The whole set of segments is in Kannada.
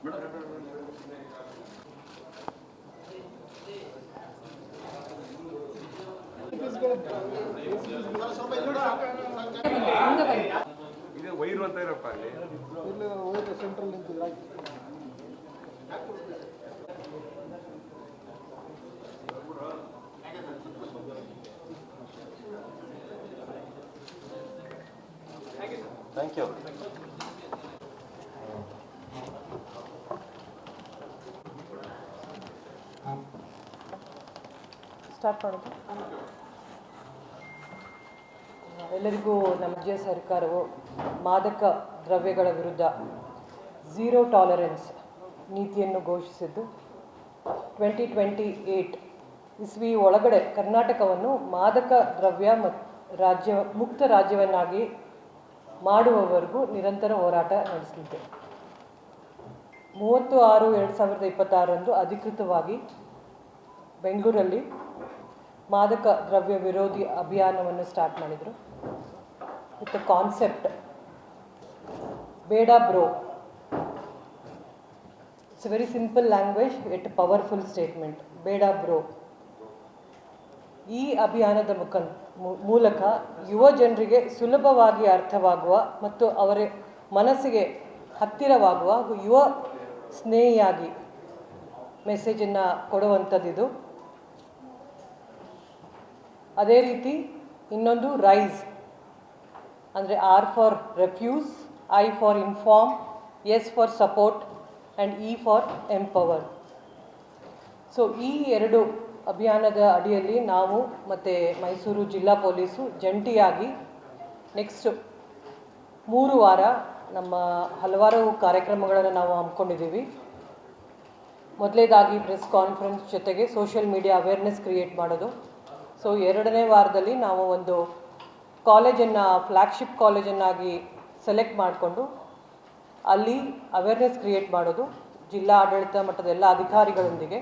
ಇದು ವೈರು ಅಂತ ಇರಪ್ಪ ಅಲ್ಲಿ ವೈರು ಸೆಂಟ್ರಲ್ ನಿಂತಿದ್ರೆ ಥ್ಯಾಂಕ್ ಯು. ಸ್ಟಾರ್ಟ್ ಮಾಡೋದು. ಎಲ್ಲರಿಗೂ ನಮ್ಮ ರಾಜ್ಯ ಸರ್ಕಾರವು ಮಾದಕ ದ್ರವ್ಯಗಳ ವಿರುದ್ಧ ಝೀರೋ ಟಾಲರೆನ್ಸ್ ನೀತಿಯನ್ನು ಘೋಷಿಸಿದ್ದು 2028 ಇಸ್ವಿ ಒಳಗಡೆ ಕರ್ನಾಟಕವನ್ನು ಮಾದಕ ದ್ರವ್ಯ ಮುಕ್ತ ರಾಜ್ಯವನ್ನಾಗಿ ಮಾಡುವವರೆಗೂ ನಿರಂತರ ಹೋರಾಟ ನಡೆಸಲಿದೆ. 30/6/2026 ಅಧಿಕೃತವಾಗಿ ಬೆಂಗಳೂರಲ್ಲಿ ಮಾದಕ ದ್ರವ್ಯ ವಿರೋಧಿ ಅಭಿಯಾನವನ್ನು ಸ್ಟಾರ್ಟ್ ಮಾಡಿದರು. ವಿತ್ ಕಾನ್ಸೆಪ್ಟ್ ಬೇಡ bro. It's very simple language at powerful statement. ಬೇಡ ಬ್ರೋ. ಈ ಅಭಿಯಾನದ ಮೂಲಕ ಯುವ ಜನರಿಗೆ ಸುಲಭವಾಗಿ ಅರ್ಥವಾಗುವ ಮತ್ತು ಅವರ ಮನಸ್ಸಿಗೆ ಹತ್ತಿರವಾಗುವ ಹಾಗೂ ಯುವ ಸ್ನೇಹಿಯಾಗಿ ಮೆಸೇಜನ್ನು ಕೊಡುವಂಥದ್ದಿದು. ಅದೇ ರೀತಿ ಇನ್ನೊಂದು ರೈಸ್ ಅಂದರೆ R for refuse, I for inform, S for support and E for empower. So ಈ ಎರಡು ಅಭಿಯಾನದ ಅಡಿಯಲ್ಲಿ ನಾವು ಮತ್ತು ಮೈಸೂರು ಜಿಲ್ಲಾ ಪೊಲೀಸು ಜಂಟಿಯಾಗಿ ನೆಕ್ಸ್ಟ್ 3 ವಾರ ನಮ್ಮ ಹಲವಾರು ಕಾರ್ಯಕ್ರಮಗಳನ್ನು ನಾವು ಹಮ್ಮಿಕೊಂಡಿದ್ದೀವಿ. ಮೊದಲೇದಾಗಿ ಪ್ರೆಸ್ ಕಾನ್ಫರೆನ್ಸ್ ಜೊತೆಗೆ ಸೋಷಿಯಲ್ ಮೀಡಿಯಾ ಅವೇರ್ನೆಸ್ ಕ್ರಿಯೇಟ್ ಮಾಡೋದು. ಸೊ 2ನೇ ವಾರದಲ್ಲಿ ನಾವು ಒಂದು ಕಾಲೇಜನ್ನು ಫ್ಲ್ಯಾಗ್ಶಿಪ್ ಕಾಲೇಜನ್ನಾಗಿ ಸೆಲೆಕ್ಟ್ ಮಾಡಿಕೊಂಡು ಅಲ್ಲಿ ಅವೇರ್ನೆಸ್ ಕ್ರಿಯೇಟ್ ಮಾಡೋದು ಜಿಲ್ಲಾ ಆಡಳಿತ ಮಟ್ಟದ ಎಲ್ಲ ಅಧಿಕಾರಿಗಳೊಂದಿಗೆ.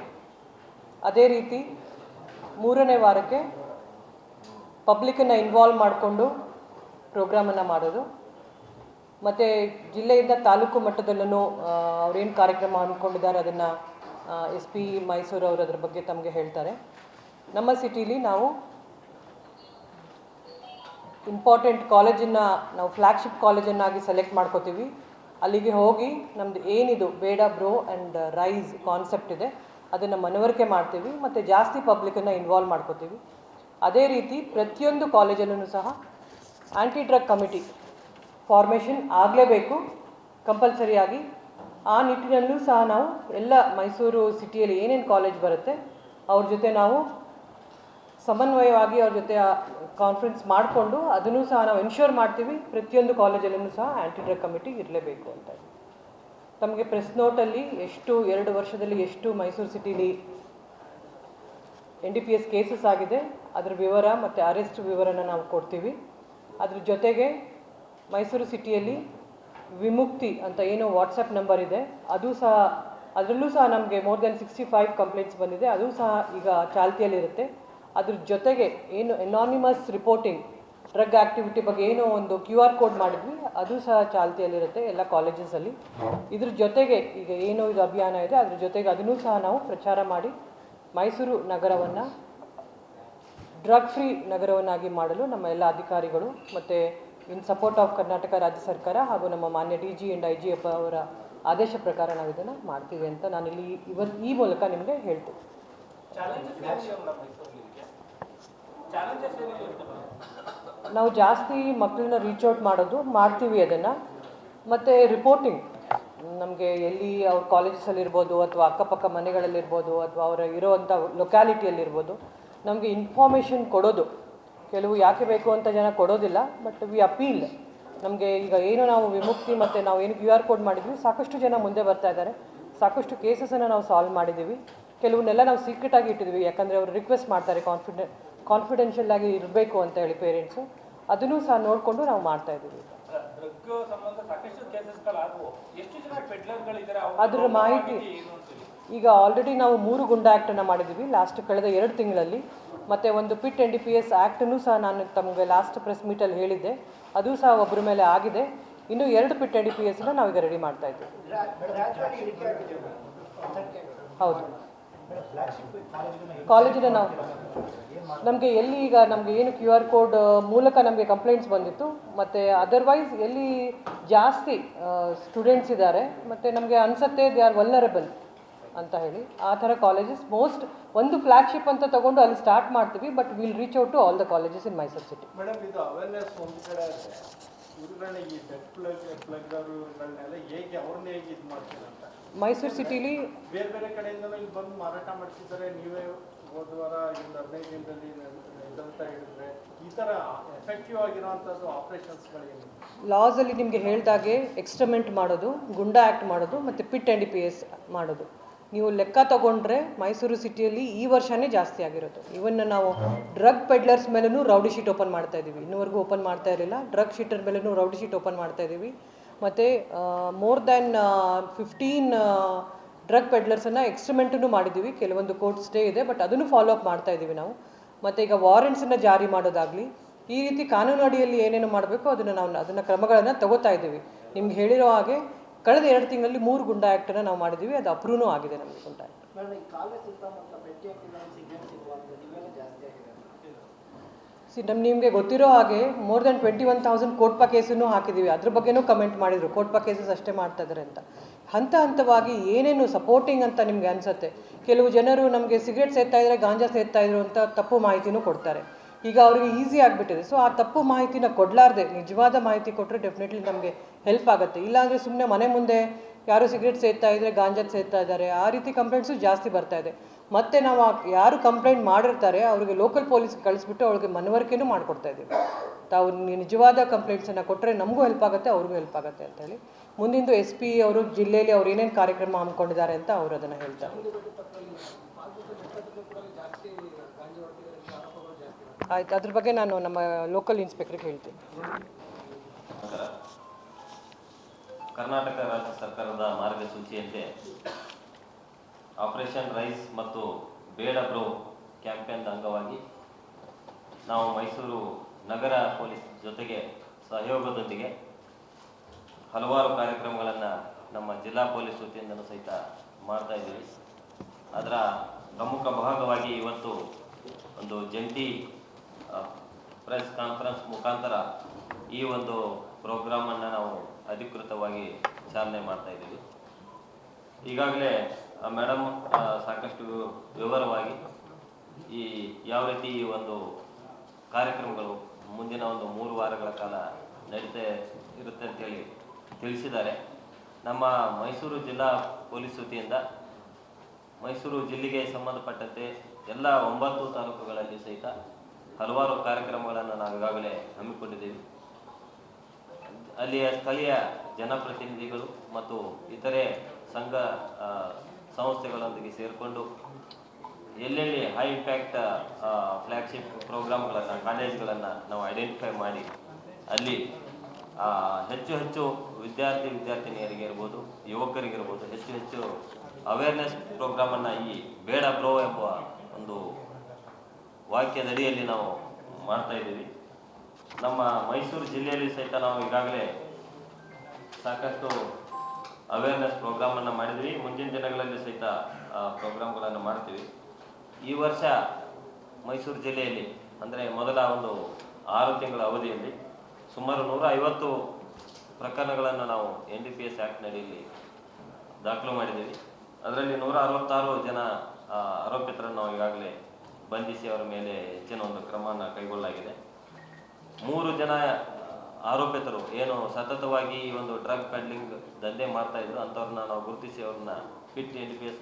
ಅದೇ ರೀತಿ 3ನೇ ವಾರಕ್ಕೆ ಪಬ್ಲಿಕ್ಕನ್ನು ಇನ್ವಾಲ್ವ್ ಮಾಡಿಕೊಂಡು ಪ್ರೋಗ್ರಾಮನ್ನು ಮಾಡೋದು. ಮತ್ತು ಜಿಲ್ಲೆಯಿಂದ ತಾಲೂಕು ಮಟ್ಟದಲ್ಲೂ ಅವ್ರೇನು ಕಾರ್ಯಕ್ರಮ ಅಂದ್ಕೊಂಡಿದ್ದಾರೆ ಅದನ್ನು ಎಸ್ ಪಿ ಮೈಸೂರು ಅವರು ಅದ್ರ ಬಗ್ಗೆ ತಮಗೆ ಹೇಳ್ತಾರೆ. ನಮ್ಮ ಸಿಟಿಲಿ ನಾವು ಇಂಪಾರ್ಟೆಂಟ್ ಕಾಲೇಜನ್ನು ನಾವು ಫ್ಲ್ಯಾಗ್ಶಿಪ್ ಕಾಲೇಜನ್ನಾಗಿ ಸೆಲೆಕ್ಟ್ ಮಾಡ್ಕೋತೀವಿ. ಅಲ್ಲಿಗೆ ಹೋಗಿ ನಮ್ಮದು ಏನಿದು ಬೇಡ ಬ್ರೋ ಆ್ಯಂಡ್ ರೈಸ್ ಕಾನ್ಸೆಪ್ಟ್ ಇದೆ ಅದನ್ನು ಮನವರಿಕೆ ಮಾಡ್ತೀವಿ ಮತ್ತು ಜಾಸ್ತಿ ಪಬ್ಲಿಕ್ಕನ್ನು ಇನ್ವಾಲ್ವ್ ಮಾಡ್ಕೋತೀವಿ. ಅದೇ ರೀತಿ ಪ್ರತಿಯೊಂದು ಕಾಲೇಜಲ್ಲೂ ಸಹ ಆ್ಯಂಟಿ ಡ್ರಗ್ ಕಮಿಟಿ ಫಾರ್ಮೇಷನ್ ಆಗಲೇಬೇಕು ಕಂಪಲ್ಸರಿಯಾಗಿ. ಆ ನಿಟ್ಟಿನಲ್ಲೂ ಸಹ ನಾವು ಎಲ್ಲ ಮೈಸೂರು ಸಿಟಿಯಲ್ಲಿ ಏನೇನು ಕಾಲೇಜ್ ಬರುತ್ತೆ ಅವ್ರ ಜೊತೆ ನಾವು ಸಮನ್ವಯವಾಗಿ ಅವ್ರ ಜೊತೆ ಕಾನ್ಫರೆನ್ಸ್ ಮಾಡಿಕೊಂಡು ಅದನ್ನು ಸಹ ನಾವು ಎನ್ಶ್ಯೂರ್ ಮಾಡ್ತೀವಿ ಪ್ರತಿಯೊಂದು ಕಾಲೇಜಲ್ಲೂ ಸಹ ಆ್ಯಂಟಿ ಡ್ರಗ್ ಕಮಿಟಿ ಇರಲೇಬೇಕು ಅಂತ. ತಮಗೆ ಪ್ರೆಸ್ ನೋಟಲ್ಲಿ 2 ವರ್ಷದಲ್ಲಿ ಎಷ್ಟು ಮೈಸೂರು ಸಿಟಿಲಿ NDPS ಕೇಸಸ್ ಆಗಿದೆ ಅದರ ವಿವರ ಮತ್ತು ಅರೆಸ್ಟ್ ವಿವರನ ನಾವು ಕೊಡ್ತೀವಿ. ಅದ್ರ ಜೊತೆಗೆ ಮೈಸೂರು ಸಿಟಿಯಲ್ಲಿ ವಿಮುಕ್ತಿ ಅಂತ ಏನು ವಾಟ್ಸಪ್ ನಂಬರ್ ಇದೆ ಅದು ಸಹ ಅದರಲ್ಲೂ ಸಹ ನಮಗೆ ಮೋರ್ ದೆನ್ 65 ಕಂಪ್ಲೇಂಟ್ಸ್ ಬಂದಿದೆ. ಅದು ಸಹ ಈಗ ಚಾಲ್ತಿಯಲ್ಲಿರುತ್ತೆ. ಅದ್ರ ಜೊತೆಗೆ ಏನು ಎನಾನಿಮಸ್ ರಿಪೋರ್ಟಿಂಗ್ ಡ್ರಗ್ ಆ್ಯಕ್ಟಿವಿಟಿ ಬಗ್ಗೆ ಏನೋ ಒಂದು QR ಕೋಡ್ ಮಾಡಿದ್ವಿ ಅದು ಸಹ ಚಾಲ್ತಿಯಲ್ಲಿರುತ್ತೆ ಎಲ್ಲ ಕಾಲೇಜಸಲ್ಲಿ. ಇದ್ರ ಜೊತೆಗೆ ಈಗ ಏನು ಇದು ಅಭಿಯಾನ ಇದೆ ಅದ್ರ ಜೊತೆಗೆ ಅದನ್ನು ಸಹ ನಾವು ಪ್ರಚಾರ ಮಾಡಿ ಮೈಸೂರು ನಗರವನ್ನು ಡ್ರಗ್ ಫ್ರೀ ನಗರವನ್ನಾಗಿ ಮಾಡಲು ನಮ್ಮ ಎಲ್ಲ ಅಧಿಕಾರಿಗಳು ಮತ್ತು ಇನ್ ಸಪೋರ್ಟ್ ಆಫ್ ಕರ್ನಾಟಕ ರಾಜ್ಯ ಸರ್ಕಾರ ಹಾಗೂ ನಮ್ಮ ಮಾನ್ಯ DG ಆ್ಯಂಡ್ IGF ಅವರ ಆದೇಶ ಪ್ರಕಾರ ನಾವು ಇದನ್ನು ಮಾಡ್ತೀವಿ ಅಂತ ನಾನಿಲ್ಲಿ ಈ ಮೂಲಕ ನಿಮಗೆ ಹೇಳ್ತೀನಿ. ನಾವು ಜಾಸ್ತಿ ಮಕ್ಕಳನ್ನ ರೀಚ್ ಔಟ್ ಮಾಡೋದು ಮಾಡ್ತೀವಿ ಅದನ್ನು. ಮತ್ತು ರಿಪೋರ್ಟಿಂಗ್ ನಮಗೆ ಎಲ್ಲಿ ಅವ್ರ ಕಾಲೇಜಸಲ್ಲಿರ್ಬೋದು ಅಥವಾ ಅಕ್ಕಪಕ್ಕ ಮನೆಗಳಲ್ಲಿರ್ಬೋದು ಅಥವಾ ಅವರ ಇರೋವಂಥ ಲೊಕ್ಯಾಲಿಟಿಯಲ್ಲಿರ್ಬೋದು ನಮಗೆ ಇನ್ಫಾರ್ಮೇಷನ್ ಕೊಡೋದು. ಕೆಲವು ಯಾಕೆ ಬೇಕು ಅಂತ ಜನ ಕೊಡೋದಿಲ್ಲ. ಬಟ್ ವಿ ಅಪೀಲ್ ನಮಗೆ ಈಗ ಏನು ನಾವು ವಿಮುಕ್ತಿ ಮತ್ತು ನಾವು ಏನು QR ಕೋಡ್ ಮಾಡಿದ್ವಿ ಸಾಕಷ್ಟು ಜನ ಮುಂದೆ ಬರ್ತಾ ಇದ್ದಾರೆ. ಸಾಕಷ್ಟು ಕೇಸಸನ್ನು ನಾವು ಸಾಲ್ವ್ ಮಾಡಿದ್ದೀವಿ. ಕೆಲವನ್ನೆಲ್ಲ ನಾವು ಸೀಕ್ರೆಟಾಗಿ ಇಟ್ಟಿದ್ವಿ ಯಾಕಂದರೆ ಅವರು ರಿಕ್ವೆಸ್ಟ್ ಮಾಡ್ತಾರೆ ಕಾನ್ಫಿಡೆನ್ಷಿಯಲ್ ಆಗಿ ಇರಬೇಕು ಅಂತ ಹೇಳಿ ಪೇರೆಂಟ್ಸು. ಅದನ್ನು ಸಹ ನೋಡಿಕೊಂಡು ನಾವು ಮಾಡ್ತಾಯಿದ್ದೀವಿ. ಅದರ ಮಾಹಿತಿ ಈಗ ಆಲ್ರೆಡಿ ನಾವು 3 ಗುಂಡಾ ಆ್ಯಕ್ಟನ್ನು ಮಾಡಿದ್ದೀವಿ ಕಳೆದ 2 ತಿಂಗಳಲ್ಲಿ. ಮತ್ತು ಒಂದು PIT NDPS ಆ್ಯಕ್ಟನ್ನು ಸಹ ನಾನು ತಮಗೆ ಲಾಸ್ಟ್ ಪ್ರೆಸ್ ಮೀಟಲ್ಲಿ ಹೇಳಿದ್ದೆ ಅದು ಸಹ ಒಬ್ಬರ ಮೇಲೆ ಆಗಿದೆ. ಇನ್ನೂ 2 ಪಿಟ್ NDPSನ ನಾವೀಗ ರೆಡಿ ಮಾಡ್ತಾ ಇದ್ದೀವಿ. ಹೌದು, ಕಾಲೇಜಿನ ನಾವು ನಮಗೆ ಎಲ್ಲಿ ಈಗ ನಮಗೆ ಏನು QR ಕೋಡ್ ಮೂಲಕ ನಮಗೆ ಕಂಪ್ಲೇಂಟ್ಸ್ ಬಂದಿತ್ತು, ಮತ್ತು ಅದರ್ವೈಸ್ ಎಲ್ಲಿ ಜಾಸ್ತಿ ಸ್ಟೂಡೆಂಟ್ಸ್ ಇದ್ದಾರೆ ಮತ್ತು ನಮಗೆ ಅನಿಸುತ್ತೆ ದೇ ಆರ್ ವಲ್ನರಬಲ್ ಅಂತ ಹೇಳಿ ಆ ಥರ ಕಾಲೇಜಸ್ ಒಂದು ಫ್ಲ್ಯಾಗ್ಶಿಪ್ ಅಂತ ತಗೊಂಡು ಅಲ್ಲಿ ಸ್ಟಾರ್ಟ್ ಮಾಡ್ತೀವಿ. But will reach out to all the colleges in Mysuru city. Madam, ಇದು ಅವೇರ್ನೆಸ್ ಒಂದು ಕಡೆ ಇವುಗಳನ್ನ ಈ ಡೆಡ್ ಪ್ಲಗ್ಗಳನ್ನೆಲ್ಲ ಹೇಗೆ ಅವ್ರನ್ನ ಹೇಗೆ ಇದು ಮಾಡ್ತೀರಾ ಅಂತ ಮೈಸೂರು ಸಿಟಿಲಿ ಬೇರೆ ಬೇರೆ ಕಡೆಯಿಂದಲೂ ಇಲ್ಲಿ ಬಂದು ಮಾರಾಟ ಮಾಡ್ತಿದ್ದಾರೆ. ನೀವೇ ಹೋದ ವಾರ ಒಂದು 15 ದಿನದಲ್ಲಿ ಅಂತ ಹೇಳಿದ್ರೆ ಈ ಥರ ಎಫೆಕ್ಟಿವ್ ಆಗಿರೋವಂಥದ್ದು ಆಪ್ರೇಷನ್ಸ್ಗಳೇನು? ಲಾಸಲ್ಲಿ ನಿಮಗೆ ಹೇಳಿದಾಗೆ ಎಕ್ಸ್ಟ್ರಮೆಂಟ್ ಮಾಡೋದು, ಗುಂಡಾ ಆ್ಯಕ್ಟ್ ಮಾಡೋದು ಮತ್ತು ಪಿಟ್ NDPS ಮಾಡೋದು. ನೀವು ಲೆಕ್ಕ ತಗೊಂಡ್ರೆ ಮೈಸೂರು ಸಿಟಿಯಲ್ಲಿ ಈ ವರ್ಷವೇ ಜಾಸ್ತಿ ಆಗಿರೋದು. ಇವನ್ ನಾವು ಡ್ರಗ್ ಪೆಡ್ಲರ್ಸ್ ಮೇಲೂ ರೌಡಿ ಶೀಟ್ ಓಪನ್ ಮಾಡ್ತಾ ಇದ್ದೀವಿ. ಇನ್ನೂವರೆಗೂ ಓಪನ್ ಮಾಡ್ತಾ ಇರಲಿಲ್ಲ. ಡ್ರಗ್ ಶೀಟರ್ ಮೇಲೂ ರೌಡಿ ಶೀಟ್ ಓಪನ್ ಮಾಡ್ತಾ ಇದ್ದೀವಿ. ಮತ್ತು ಮೋರ್ ದ್ಯಾನ್ 15 ಡ್ರಗ್ ಪೆಡ್ಲರ್ಸನ್ನು ಎಕ್ಸ್ಟ್ರಿಮೆಂಟನ್ನು ಮಾಡಿದ್ದೀವಿ. ಕೆಲವೊಂದು ಕೋರ್ಟ್ ಸ್ಟೇ ಇದೆ, ಬಟ್ ಅದನ್ನು ಫಾಲೋ ಅಪ್ ಮಾಡ್ತಾ ಇದ್ದೀವಿ ನಾವು. ಮತ್ತು ಈಗ ವಾರೆಂಟ್ಸನ್ನು ಜಾರಿ ಮಾಡೋದಾಗಲಿ, ಈ ರೀತಿ ಕಾನೂನು ಅಡಿಯಲ್ಲಿ ಏನೇನು ಮಾಡಬೇಕು ಅದನ್ನು ಕ್ರಮಗಳನ್ನು ತಗೋತಾ ಇದ್ದೀವಿ. ನಿಮ್ಗೆ ಹೇಳಿರೋ ಹಾಗೆ ಕಳೆದ 2 ತಿಂಗಳಲ್ಲಿ 3 ಗುಂಡಾ ಆ್ಯಕ್ಟನ್ನು ನಾವು ಮಾಡಿದ್ದೀವಿ. ಅದು ಅಪ್ರೂವ್ನೂ ಆಗಿದೆ ನಮಗೆ ಗುಂಡಾ ಆ್ಯಕ್ಟ್. ನಿಮಗೆ ಗೊತ್ತಿರೋ ಹಾಗೆ ಮೋರ್ ದೆನ್ 21,000 ಕೋಟ್ಪಾ ಕೇಸನ್ನು ಹಾಕಿದ್ದೀವಿ. ಅದ್ರ ಬಗ್ಗೆನೂ ಕಮೆಂಟ್ ಮಾಡಿದರು, ಕೋಟ್ಪಾ ಕೇಸಸ್ ಅಷ್ಟೇ ಮಾಡ್ತಾ ಇದ್ದಾರೆ ಅಂತ. ಹಂತವಾಗಿ ಏನೇನು ಸಪೋರ್ಟಿಂಗ್ ಅಂತ ನಿಮಗೆ ಅನಿಸುತ್ತೆ. ಕೆಲವು ಜನರು ನಮಗೆ ಸಿಗರೇಟ್ ಸೇರ್ತಾ ಇದ್ದಾರೆ, ಗಾಂಜಾ ಸೇರ್ತಾ ಇದ್ರು ಅಂತ ತಪ್ಪು ಮಾಹಿತಿನೂ ಕೊಡ್ತಾರೆ. ಈಗ ಅವರಿಗೆ ಈಸಿ ಆಗಿಬಿಟ್ಟಿದೆ. ಸೊ ಆ ತಪ್ಪು ಮಾಹಿತಿನ ಕೊಡಲಾರ್ದೆ ನಿಜವಾದ ಮಾಹಿತಿ ಕೊಟ್ಟರೆ ಡೆಫಿನೆಟ್ಲಿ ನಮಗೆ ಹೆಲ್ಪ್ ಆಗುತ್ತೆ. ಇಲ್ಲಾಂದರೆ ಸುಮ್ಮನೆ ಮನೆ ಮುಂದೆ ಯಾರು ಸಿಗರೇಟ್ ಸೇರ್ತಾ ಇದ್ದರೆ ಗಾಂಜಾ ಸೇರ್ತಾ ಇದ್ದಾರೆ, ಆ ರೀತಿ ಕಂಪ್ಲೇಂಟ್ಸು ಜಾಸ್ತಿ ಬರ್ತಾ ಇದೆ. ಮತ್ತು ನಾವು ಯಾರು ಕಂಪ್ಲೇಂಟ್ ಮಾಡಿರ್ತಾರೆ ಅವ್ರಿಗೆ ಲೋಕಲ್ ಪೊಲೀಸ್ಗೆ ಕಳಿಸ್ಬಿಟ್ಟು ಅವ್ರಿಗೆ ಮನವರಿಕೆನೂ ಮಾಡಿಕೊಡ್ತಾ ಇದ್ದೀವಿ. ತಾವು ನಿಜವಾದ ಕಂಪ್ಲೇಂಟ್ಸನ್ನು ಕೊಟ್ಟರೆ ನಮಗೂ ಹೆಲ್ಪ್ ಆಗುತ್ತೆ, ಅವ್ರಿಗೂ ಹೆಲ್ಪ್ ಆಗುತ್ತೆ ಅಂತೇಳಿ. ಮುಂದಿಂದು SP ಅವರು ಜಿಲ್ಲೆಯಲ್ಲಿ ಅವ್ರು ಏನೇನು ಕಾರ್ಯಕ್ರಮ ಹಮ್ಮಿಕೊಂಡಿದ್ದಾರೆ ಅಂತ ಅವರು ಅದನ್ನು ಹೇಳ್ತಾರೆ. ಆಯ್ತು, ಅದ್ರ ಬಗ್ಗೆ ನಾನು ನಮ್ಮ ಲೋಕಲ್ ಇನ್ಸ್ಪೆಕ್ಟ್ರಿಗೆ ಹೇಳ್ತೀನಿ. ಕರ್ನಾಟಕ ರಾಜ್ಯ ಸರ್ಕಾರದ ಮಾರ್ಗಸೂಚಿಯಂತೆ ಆಪರೇಷನ್ ರೈಸ್ ಮತ್ತು ಬೇಡ ಬ್ರೋ ಕ್ಯಾಂಪೇನ್ ಅಂಗವಾಗಿ ನಾವು ಮೈಸೂರು ನಗರ ಪೊಲೀಸ್ ಜೊತೆಗೆ ಸಹಯೋಗದೊಂದಿಗೆ ಹಲವಾರು ಕಾರ್ಯಕ್ರಮಗಳನ್ನು ನಮ್ಮ ಜಿಲ್ಲಾ ಪೊಲೀಸ್ ವತಿಯಿಂದಲೂ ಸಹಿತ ಮಾಡ್ತಾ ಇದ್ದೀವಿ. ಅದರ ಪ್ರಮುಖ ಭಾಗವಾಗಿ ಇವತ್ತು ಒಂದು ಜಂಟಿ ಪ್ರೆಸ್ ಕಾನ್ಫರೆನ್ಸ್ ಮುಖಾಂತರ ಈ ಒಂದು ಪ್ರೋಗ್ರಾಮನ್ನು ನಾವು ಅಧಿಕೃತವಾಗಿ ಚಾಲನೆ ಮಾಡ್ತಾ ಇದ್ದೀವಿ. ಈಗಾಗಲೇ ಮೇಡಮ್ ಸಾಕಷ್ಟು ವಿವರವಾಗಿ ಯಾವ ರೀತಿ ಈ ಒಂದು ಕಾರ್ಯಕ್ರಮಗಳು ಮುಂದಿನ ಒಂದು 3 ವಾರಗಳ ಕಾಲ ನಡೀತಾ ಇರುತ್ತೆ ಅಂತೇಳಿ ತಿಳಿಸಿದ್ದಾರೆ. ನಮ್ಮ ಮೈಸೂರು ಜಿಲ್ಲಾ ಪೊಲೀಸ್ ವತಿಯಿಂದ ಮೈಸೂರು ಜಿಲ್ಲೆಗೆ ಸಂಬಂಧಪಟ್ಟಂತೆ ಎಲ್ಲ 9 ತಾಲೂಕುಗಳಲ್ಲಿ ಸಹಿತ ಹಲವಾರು ಕಾರ್ಯಕ್ರಮಗಳನ್ನು ನಾವು ಈಗಾಗಲೇ ಹಮ್ಮಿಕೊಂಡಿದ್ದೀವಿ. ಅಲ್ಲಿಯ ಸ್ಥಳೀಯ ಜನಪ್ರತಿನಿಧಿಗಳು ಮತ್ತು ಇತರೆ ಸಂಘ ಸಂಸ್ಥೆಗಳೊಂದಿಗೆ ಸೇರಿಕೊಂಡು ಎಲ್ಲೆಲ್ಲಿ ಹೈ ಇಂಪ್ಯಾಕ್ಟ್ ಫ್ಲ್ಯಾಗ್ಶಿಪ್ ಪ್ರೋಗ್ರಾಮ್ಗಳನ್ನು, ಕಾಲೇಜ್ಗಳನ್ನು ನಾವು ಐಡೆಂಟಿಫೈ ಮಾಡಿ ಅಲ್ಲಿ ಹೆಚ್ಚು ವಿದ್ಯಾರ್ಥಿನಿಯರಿಗೆ ಇರ್ಬೋದು, ಯುವಕರಿಗಿರ್ಬೋದು ಹೆಚ್ಚು ಅವೇರ್ನೆಸ್ ಪ್ರೋಗ್ರಾಮನ್ನು ಈ ಬೇಡ ಬ್ರೋ ಎಂಬ ಒಂದು ವಾಕ್ಯದಡಿಯಲ್ಲಿ ನಾವು ಮಾಡ್ತಾ ಇದ್ದೀವಿ. ನಮ್ಮ ಮೈಸೂರು ಜಿಲ್ಲೆಯಲ್ಲಿ ಸಹಿತ ನಾವು ಈಗಾಗಲೇ ಸಾಕಷ್ಟು ಅವೇರ್ನೆಸ್ ಪ್ರೋಗ್ರಾಮನ್ನು ಮಾಡಿದ್ವಿ. ಮುಂದಿನ ದಿನಗಳಲ್ಲಿ ಸಹಿತ ಪ್ರೋಗ್ರಾಮ್ಗಳನ್ನು ಮಾಡ್ತೀವಿ. ಈ ವರ್ಷ ಮೈಸೂರು ಜಿಲ್ಲೆಯಲ್ಲಿ ಅಂದರೆ ಮೊದಲ ಒಂದು 6 ತಿಂಗಳ ಅವಧಿಯಲ್ಲಿ ಸುಮಾರು 150 ಪ್ರಕರಣಗಳನ್ನು ನಾವು NDPS ಆ್ಯಕ್ಟ್ ನಡಿಯಲ್ಲಿ ದಾಖಲು ಮಾಡಿದ್ದೀವಿ. ಅದರಲ್ಲಿ 166 ಜನ ಆರೋಪಿತರನ್ನು ನಾವು ಈಗಾಗಲೇ ಬಂಧಿಸಿ ಅವರ ಮೇಲೆ ಹೆಚ್ಚಿನ ಒಂದು ಕ್ರಮವನ್ನು ಕೈಗೊಳ್ಳಲಾಗಿದೆ. 3 ಜನ ಆರೋಪಿತರು ಏನು ಸತತವಾಗಿ ಈ ಒಂದು ಡ್ರಗ್ ಪೆಡ್ಲಿಂಗ್ ದಂಧೆ ಮಾಡ್ತಾ ಇದ್ರು ಅಂಥವ್ರನ್ನ ನಾವು ಗುರುತಿಸಿ ಅವ್ರನ್ನ ಪಿಟ್ NDPS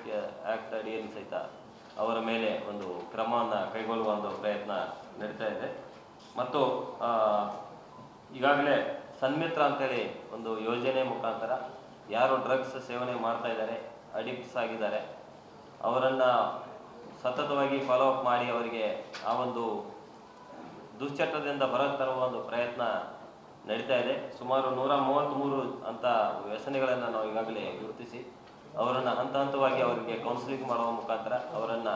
ಆ್ಯಕ್ಟ್ ಅಡಿಯಲ್ಲಿ ಸಹಿತ ಅವರ ಮೇಲೆ ಒಂದು ಕ್ರಮವನ್ನು ಕೈಗೊಳ್ಳುವ ಒಂದು ಪ್ರಯತ್ನ ನಡೀತಾ ಇದೆ. ಮತ್ತು ಈಗಾಗಲೇ ಸನ್ಮಿತ್ರ ಅಂತೇಳಿ ಒಂದು ಯೋಜನೆ ಮುಖಾಂತರ ಯಾರು ಡ್ರಗ್ಸ್ ಸೇವನೆ ಮಾಡ್ತಾ ಇದ್ದಾರೆ, ಅಡಿಕ್ಟ್ಸ್ ಆಗಿದ್ದಾರೆ, ಅವರನ್ನು ಸತತವಾಗಿ ಫಾಲೋ ಅಪ್ ಮಾಡಿ ಅವರಿಗೆ ಆ ಒಂದು ದುಶ್ಚಟದಿಂದ ಹೊರತರುವ ಒಂದು ಪ್ರಯತ್ನ ನಡೀತಾ ಇದೆ. ಸುಮಾರು 133 ಅಂತ ವ್ಯಸನಿಗಳನ್ನು ನಾವು ಈಗಾಗಲೇ ಗುರುತಿಸಿ ಅವರನ್ನು ಹಂತವಾಗಿ ಅವರಿಗೆ ಕೌನ್ಸಿಲಿಂಗ್ ಮಾಡುವ ಮುಖಾಂತರ ಅವರನ್ನು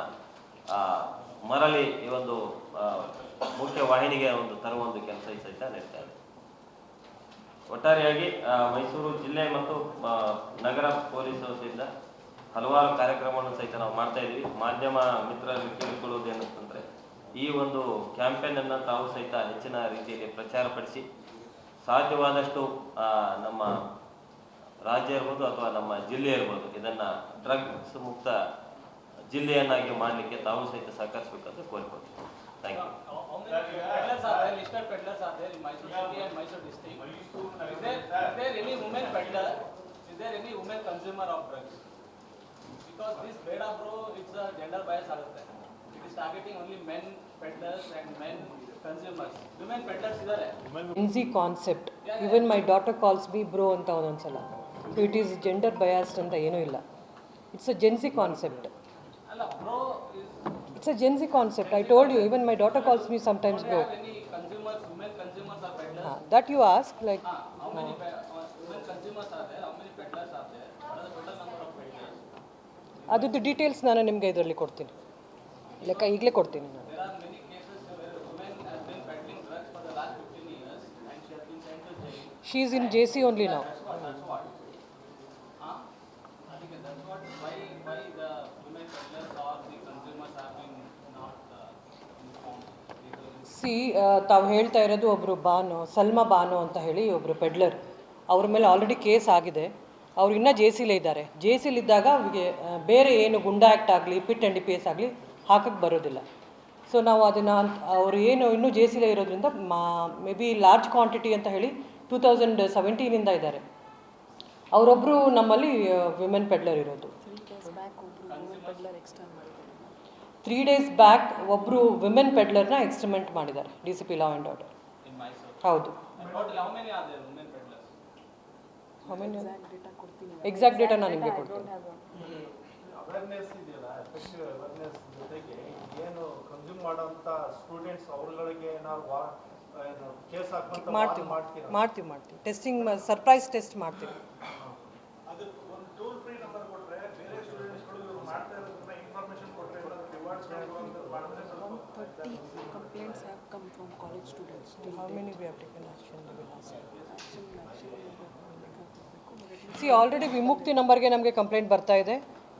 ಮರಳಿ ಈ ಒಂದು ಮುಖ್ಯ ವಾಹಿನಿಗೆ ಒಂದು ತರುವ ಒಂದು ಕೆಲಸ ಸಹಿತ ನಡೀತಾ ಇದೆ. ಒಟ್ಟಾರೆಯಾಗಿ ಮೈಸೂರು ಜಿಲ್ಲೆ ಮತ್ತು ನಗರ ಪೊಲೀಸ್ ವತಿಯಿಂದ ಹಲವಾರು ಕಾರ್ಯಕ್ರಮವನ್ನು ಸಹಿತ ನಾವು ಮಾಡ್ತಾ ಇದ್ದೀವಿ. ಮಾಧ್ಯಮ ಮಿತ್ರರಿಗೆ ಕೇಳಿಕೊಳ್ಳುವುದು ಏನಂತಂದರೆ, ಈ ಒಂದು ಕ್ಯಾಂಪೇನನ್ನು ತಾವು ಸಹಿತ ಹೆಚ್ಚಿನ ರೀತಿಯಲ್ಲಿ ಪ್ರಚಾರಪಡಿಸಿ ಸಾಧ್ಯವಾದಷ್ಟು ನಮ್ಮ ರಾಜ್ಯ ಇರ್ಬೋದು ಅಥವಾ ನಮ್ಮ ಜಿಲ್ಲೆ ಇರ್ಬೋದು ಇದನ್ನು ಡ್ರಗ್ಸ್ ಮುಕ್ತ ಜಿಲ್ಲೆಯನ್ನಾಗಿ ಮಾಡಲಿಕ್ಕೆ ತಾವು ಸಹಿತ ಸಹಕರಿಸಬೇಕಂತ ಕೋರಿಕೊಳ್ತೀವಿ. Thank you. Peddlers are there, listed peddlers are there in Mysore city and Mysore district. Is there any women peddler? Is there any women consumer of drugs? Because this Beda bro, it's a gender bias agutte. It is targeting only men peddlers and men consumers. Women peddlers idare. NC concept. Even my daughter calls B bro ಅಂತ ಒಂದೊಂದ್ಸಲ. So it is gender biased ಅಂತ ಏನೂ ಇಲ್ಲ. It's a Gen Z concept. Alla bro is. It's a Gen Z concept. I told you, even my daughter calls me sometimes bro. Any consumers, women consumers are peddlers? That you ask, like. How many women consumers are there? How many peddlers are there? What are the total number of peddlers? ಅದ್ರದ್ದು ಡೀಟೇಲ್ಸ್ ನಾನು ನಿಮಗೆ ಇದರಲ್ಲಿ ಕೊಡ್ತೀನಿ, ಲೆಕ್ಕ ಈಗಲೇ ಕೊಡ್ತೀನಿ ನಾನು. There are many cases where women has been peddling drugs for the last 15 years and she has been sent to jail. She is in JC only now. That's what. Huh? I think that's what. Why the women peddlers or the consumers have been not informed? C ತಾವು ಹೇಳ್ತಾ ಇರೋದು ಒಬ್ಬರು ಸಲ್ಮಾ ಬಾನು ಅಂತ ಹೇಳಿ ಒಬ್ಬರು ಪೆಡ್ಲರ್, ಅವ್ರ ಮೇಲೆ ಆಲ್ರೆಡಿ ಕೇಸ್ ಆಗಿದೆ. ಅವ್ರು ಇನ್ನೂ ಜೆ ಸಿಲೇ ಇದ್ದಾರೆ. ಜೆ ಸಿಲಿದ್ದಾಗ ಅವ್ರಿಗೆ ಬೇರೆ ಏನು ಗುಂಡಾ ಆ್ಯಕ್ಟ್ ಆಗಲಿ PIT and D P S ಆಗಲಿ ಹಾಕಕ್ಕೆ ಬರೋದಿಲ್ಲ. ಸೊ ನಾವು ಅದನ್ನು ಅವರು ಏನು ಇನ್ನೂ ಜೆ ಸಿಲೇ ಇರೋದ್ರಿಂದ ಮೇ ಬಿ ಲಾರ್ಜ್ ಕ್ವಾಂಟಿಟಿ ಅಂತ ಹೇಳಿ 2017ಇಂದ ಇದ್ದಾರೆ. ಅವರೊಬ್ಬರು ನಮ್ಮಲ್ಲಿ ವಿಮೆನ್ ಪೆಡ್ಲರ್ ಇರೋದು. 3 days ಬ್ಯಾಕ್ ಒಬ್ಬರು ವಿಮೆನ್ ಪೆಡ್ಲರ್ನ ಎಕ್ಸ್ಟ್ರಿಮೆಂಟ್ ಮಾಡಿದ್ದಾರೆ DCP law and order. In Mysore. ಹೌದು. And total how many are there women peddlers? Exact data ನಾನು ನಿಮಗೆ ಕೊಡ್ತೀನಿ. ಅವೇರ್ನೆಸ್ ಇದೆಯಲ್ಲ, ಎಫೆಕ್ಟಿವ್ ಅವೇರ್ನೆಸ್ ಜೊತೆಗೆ ಏನು ಕನ್ಸ್ಯೂಮ್ ಮಾಡೋಂಥ ಸ್ಟೂಡೆಂಟ್ಸ್ ಅವ್ರಗಳಿಗೆ ನಾವು ಕೇಸ್ ಹಾಕುವಂಥ ಮಾಡ್ತೀವಿ ಟೆಸ್ಟಿಂಗ್, ಸರ್ಪ್ರೈಸ್ ಟೆಸ್ಟ್ ಮಾಡ್ತೀವಿ. ಅದು ಒಂದು ಟೋಲ್ ಫ್ರೀ ನಂಬರ್ ಕೊಟ್ಟರೆ ಬೇರೆ ಸ್ಟೂಡೆಂಟ್ಸ್ಗಳು ಇವ್ರು ಮಾಡ್ತಾ ಇರೋದನ್ನ ಇನ್ಫಾರ್ಮೇಷನ್ ಕೊಟ್ಟರೆ ಏನಾದರೂ ರಿವಾರ್ಡ್ಸ್ ಮಾಡಿದ್ರೆ ಸ್ವಲ್ಪ 30 complaints have come from college students. How many we have taken action? See already ವಿಮುಕ್ತಿ ನಂಬರ್ಗೆ ನಮಗೆ ಕಂಪ್ಲೇಂಟ್ ಬರ್ತಾ ಇದೆ.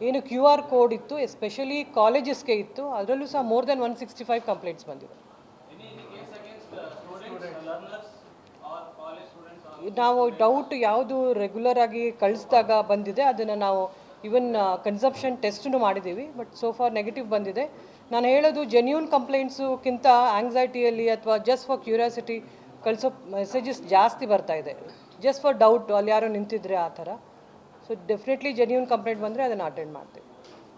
ಏನು QR ಕೋಡ್ ಇತ್ತು, ಎಸ್ಪೆಷಲಿ ಕಾಲೇಜಸ್ಗೆ ಇತ್ತು, ಅದರಲ್ಲೂ ಸಹ ಮೋರ್ ದೆನ್ 165 ಕಂಪ್ಲೇಂಟ್ಸ್ ಬಂದಿದೆ. Any case against students, learners or college students or ನಾವು ಡೌಟ್ ಯಾವುದು ರೆಗ್ಯುಲರ್ ಆಗಿ ಕಳಿಸಿದಾಗ ಬಂದಿದೆ ಅದನ್ನು ನಾವು ಈವನ್ ಕನ್ಸಂಪ್ಷನ್ ಟೆಸ್ಟನ್ನು ಮಾಡಿದ್ದೀವಿ. ಬಟ್ ಸೋ ಫಾರ್ ನೆಗೆಟಿವ್ ಬಂದಿದೆ. ನಾನು ಹೇಳೋದು ಜೆನ್ಯೂನ್ ಕಂಪ್ಲೇಂಟ್ಸುಕ್ಕಿಂತ ಆಂಗ್ಸೈಟಿಯಲ್ಲಿ ಅಥವಾ ಜಸ್ಟ್ ಫಾರ್ ಕ್ಯೂರಿಯಾಸಿಟಿ ಕಳಿಸೋ ಮೆಸೇಜಸ್ ಜಾಸ್ತಿ ಬರ್ತಾ ಇದೆ. ಜಸ್ಟ್ ಫಾರ್ ಡೌಟ್ ಅಲ್ಲಿ ಯಾರೋ ನಿಂತಿದ್ರೆ ಆ ಥರ. ಸೊ ಡೆಫಿನೆಟ್ಲಿ ಜೆನ್ಯೂನ್ ಕಂಪ್ಲೇಂಟ್ ಬಂದರೆ ಅದನ್ನು ಅಟೆಂಡ್ ಮಾಡ್ತೀವಿ.